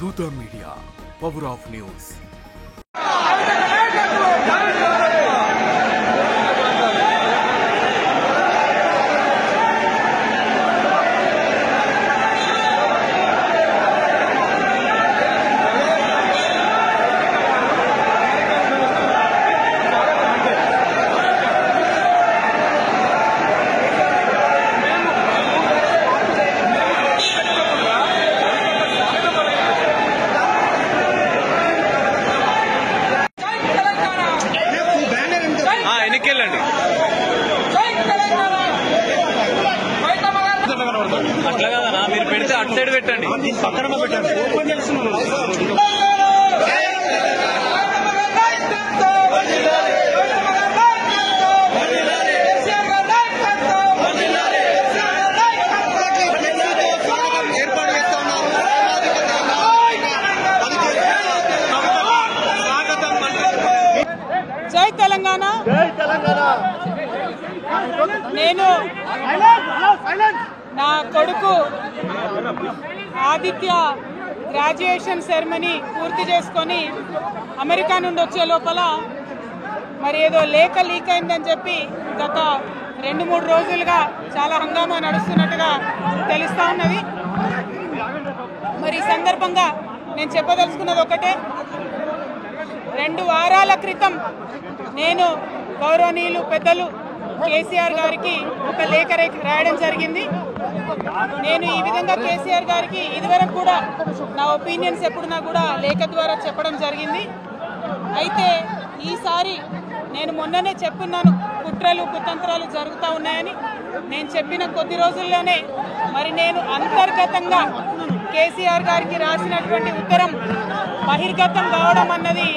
దూత media, power of news. అట్లా కదా మీరు పెడితే అటు సైడ్ పెట్టండి, పక్కన పెట్టండి. జై తెలంగాణ. నేను నా కొడుకు ఆదిత్య గ్రాడ్యుయేషన్ సెరమనీ పూర్తి చేసుకొని అమెరికా నుండి వచ్చే లోపల మరి ఏదో లేఖ లీక్ అయిందని చెప్పి గత 2-3 రోజులుగా చాలా హంగామా నడుస్తున్నట్టుగా తెలుస్తా ఉన్నది. మరి ఈ సందర్భంగా నేను చెప్పదలుచుకున్నది ఒకటే, 2 వారాల క్రితం నేను గౌరవనీయులు పెద్దలు కేసీఆర్ గారికి ఒక లేఖ రాయడం జరిగింది. నేను ఈ విధంగా కేసీఆర్ గారికి ఇదివరకు కూడా నా ఒపీనియన్స్ ఎప్పుడున్నా కూడా లేఖ ద్వారా చెప్పడం జరిగింది. అయితే ఈసారి నేను మొన్ననే చెప్పున్నాను, కుట్రలు కుతంత్రాలు జరుగుతూ ఉన్నాయని. నేను చెప్పిన కొద్ది రోజుల్లోనే మరి నేను అంతర్గతంగా కేసీఆర్ గారికి రాసినటువంటి ఉత్తరం బహిర్గతం కావడం అన్నది,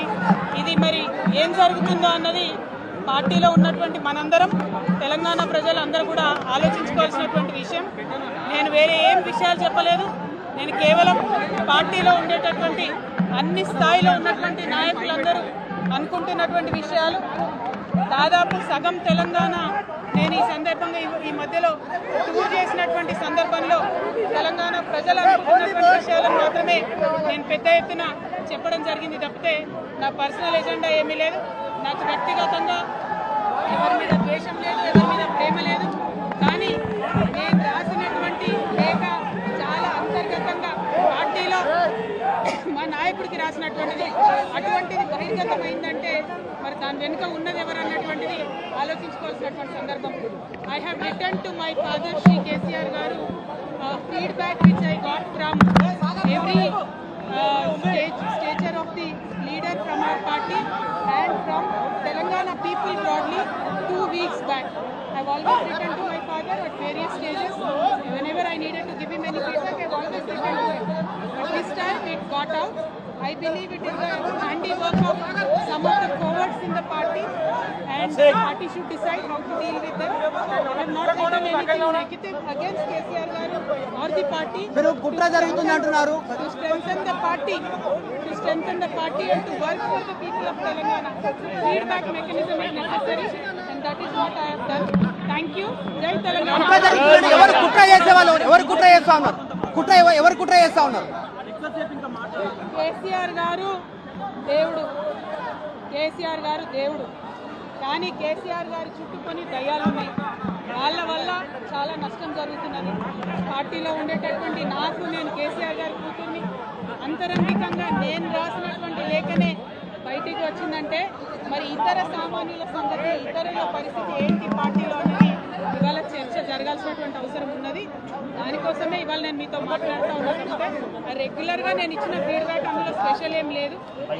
ఇది మరి ఏం జరుగుతుందో అన్నది పార్టీలో ఉన్నటువంటి మనందరం, తెలంగాణ ప్రజలందరూ కూడా ఆలోచించుకోవాల్సినటువంటి విషయం. నేను వేరే ఏం విషయాలు చెప్పలేదు. నేను కేవలం పార్టీలో ఉండేటటువంటి అన్ని స్థాయిలో ఉన్నటువంటి నాయకులందరూ అనుకుంటున్నటువంటి విషయాలు. దాదాపు సగం తెలంగాణ నేను ఈ సందర్భంగా ఈ మధ్యలో టూర్ చేసినటువంటి సందర్భంలో తెలంగాణ ప్రజలు అనుకుంటున్నటువంటి విషయాలను మాత్రమే నేను పెద్ద ఎత్తున చెప్పడం జరిగింది తప్పితే నా పర్సనల్ ఎజెండా ఏమీ లేదు. నాకు వ్యక్తిగతంగా ఎవరి మీద ద్వేషం లేదు, ఎవరి మీద ప్రేమ లేదు. కానీ నేను రాసినటువంటి లేఖ చాలా అంతర్గతంగా పార్టీలో మా నాయకుడికి రాసినటువంటిది. అటువంటిది బహిర్గతమైందంటే మరి దాని వెనుక ఉన్నది ఎవరు అన్నటువంటిది ఆలోచించుకోవాల్సినటువంటి సందర్భం. I have return to my father Shri KCR గారు feedback which I got from every stature of the leader from our party and from Telangana people broadly 2 weeks back. I've always written to my father at various stages. Whenever I needed to give him any feedback, I've always written to him. But this time it got out. I believe it is the handiwork of some of the cowards in the party, and the party should decide how to deal with them. I have not written anything negative against KCR garu or the party. To strengthen the party and to work for the people of Telangana. Feedback mechanism is necessary, and that is what I have done. Thank you. Jai Telangana. KCR గారు దేవుడు, కానీ కేసీఆర్ గారు చుట్టుకొని దయ్యాలు ఉన్నాయి. వాళ్ళ వల్ల చాలా నష్టం జరుగుతున్నది. పార్టీలో ఉండేటటువంటి నాకు, నేను కేసీఆర్ గారి కూతుర్ని, అంతరంగికంగా నేను రాసినటువంటి లేఖనే బయటికి వచ్చిందంటే మరి ఇతర సామాన్యుల సంగతి, ఇతరుల పరిస్థితి ఏంటి పార్టీలో అనేది ఇవాళ చర్చ జరగాల్సినటువంటి అవసరం ఉన్నది. దానికోసమే ఇవాళ నేను మీతో మాట్లాడుతూ ఉన్నానంటే, రెగ్యులర్గా నేను ఇచ్చిన ఫీడ్బ్యాక్ అందులో స్పెషల్ ఏం లేదు.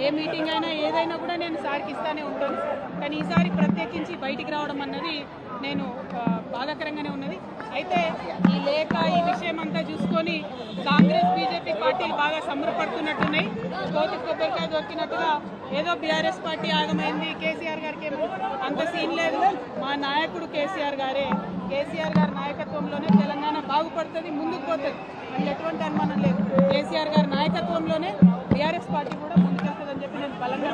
ఏ మీటింగ్ అయినా ఏదైనా కూడా నేను సార్కి ఇస్తానే ఉంటాను. కానీ ఈసారి ప్రత్యేకించి బయటికి రావడం అన్నది నేను బాధాకరంగానే ఉన్నది. అయితే ఈ లేఖ, ఈ విషయం అంతా చూసుకొని కాంగ్రెస్ బీజేపీ పార్టీలు బాగా సంబరపడుతున్నట్టున్నాయి. కోతి కొబ్బరికాయ దొరికినట్టుగా ఏదో బీఆర్ఎస్ పార్టీ ఆగమైంది, కేసీఆర్ గారికి ఏమో అంత సీన్ లేదు. మా నాయకుడు కేసీఆర్ గారే, కేసీఆర్ గారి నాయకత్వంలోనే తెలంగాణ బాగుపడుతుంది, ముందుకు పోతుంది. అందులో ఎటువంటి అనుమానం లేదు. కేసీఆర్ గారి నాయకత్వంలోనే బీఆర్ఎస్ పార్టీ కూడా ముందుకెళ్తుందని చెప్పి నేను బలంగా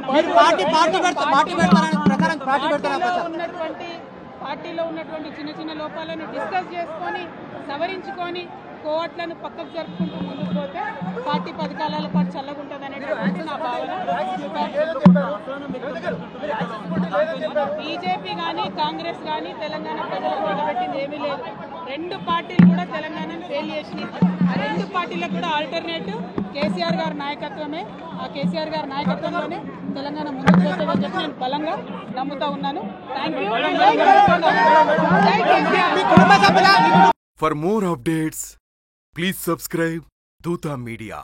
పార్టీలో ఉన్నటువంటి చిన్న చిన్న లోపాలను డిస్కస్ చేసుకొని సవరించుకొని కోవట్లను పక్కకు జరుపుకుంటూ ముందుకు పోతే పార్టీ 10 కాలాల పాటు చల్లగుంటుంది అనేటువంటి నా భావన. బీజేపీ కానీ కాంగ్రెస్ కానీ తెలంగాణ ప్రజలకు నిలబెట్టింది ఏమీ లేదు. 2 పార్టీలు కూడా తెలంగాణను ఫెయిల్ చేసినాయి. ఆ 2 పార్టీలకు కూడా ఆల్టర్నేటివ్ కేసీఆర్ గారి నాయకత్వమే. ఆ కేసీఆర్ గారి నాయకత్వంలోనే తెలంగాణ ముందుకు పోతుందని చెప్పి నేను బలంగా నమ్ముతా ఉన్నాను. Thank you. జై KCR. For more updates, please subscribe Dutta Media.